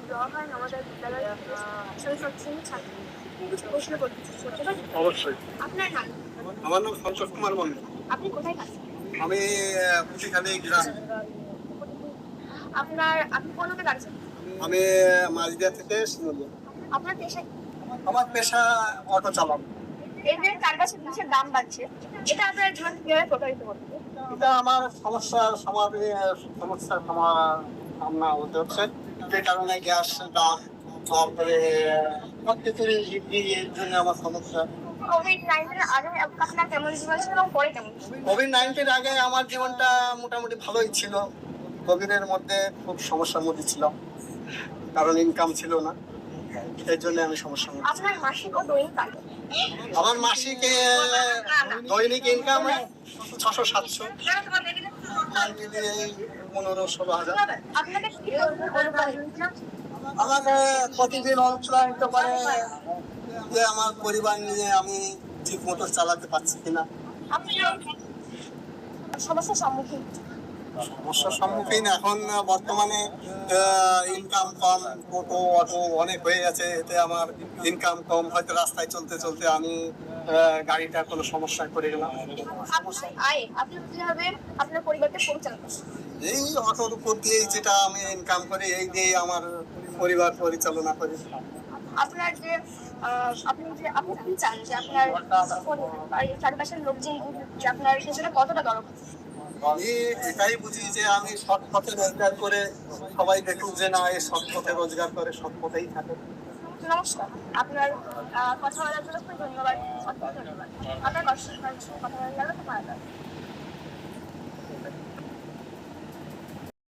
দেওয়া হয় আমাদের বিদ্যালয়ে ছাত্র কিছু প্রশ্ন করতে পারি? অবশ্যই। আপনার নাম? আমার নাম সন্তোষ কুমার মন্ডল। আপনি কোথায় থাকেন? আমি পুঁথিখালি গ্রাম। আপনি কোন রুটে গাড়ি চালান? আমি মাঝদিয়া থেকে শিমুলিয়া। আপনার পেশা কি? আমার পেশা অটো চালানো। এই যে চারপাশে জিনিসের দাম বাড়ছে, এটা আপনার জীবন কিভাবে প্রভাবিত করছে? এটা আমার সমস্যার সামনা হতে হচ্ছে, যে কারণে গ্যাস দাম, তারপরে সবকিছুরই এর জন্য আমার সমস্যা। কোভিড-19 আগে আপনার কেমন জীবন ছিল এবং পরে কেমন? কোভিড-19 আগে আমার জীবনটা মোটামুটি ভালোই ছিল। কোভিডের মধ্যে খুব সমস্যার মধ্যে ছিলাম, কারণ ইনকাম ছিল না, এই জন্য আমি সমস্যার মধ্যে। আপনার মাসিক ও দৈনিক আয়? আমার মাসিক দৈনিক ইনকাম 600-700, মিলিয়ে 15-16 হাজার। আপনাকে কি অনুপ্রাণিত? আমাকে প্রতিদিন অনুপ্রাণিত করে যে আমার পরিবার নিয়ে আমি ঠিক মতো চালাতে পারছি কিনা। আপনি সমস্যার সম্মুখীন? সমস্যার সম্মুখীন এখন বর্তমানে ইনকাম কম, টোটো অটো অনেক হয়ে গেছে, এতে আমার ইনকাম কম। হয়তো রাস্তায় চলতে চলতে আমি গাড়িটা কোনো সমস্যায় পড়ে গেলাম। আপনি কিভাবে আপনার পরিবারকে পরিচালনা করেন? এই অটোর উপর দিয়েই যেটা আমি ইনকাম করি, এই দিয়ে আমার পরিবার পরিচালনা করি। আপনার যে আপনি কি চান যে আপনার চারপাশের লোকজন যে আপনার সেজন্য কতটা দরকার? আমি এটাই বুঝি যে আমি সৎ পথে রোজগার করে সবাই দেখুক যে না, এই সৎ পথে রোজগার করে সৎ পথেই থাকে। নমস্কার, আপনার কথা বলার জন্য খুব ধন্যবাদ। আপনার কথা বলার জন্য কথা বলার জন্য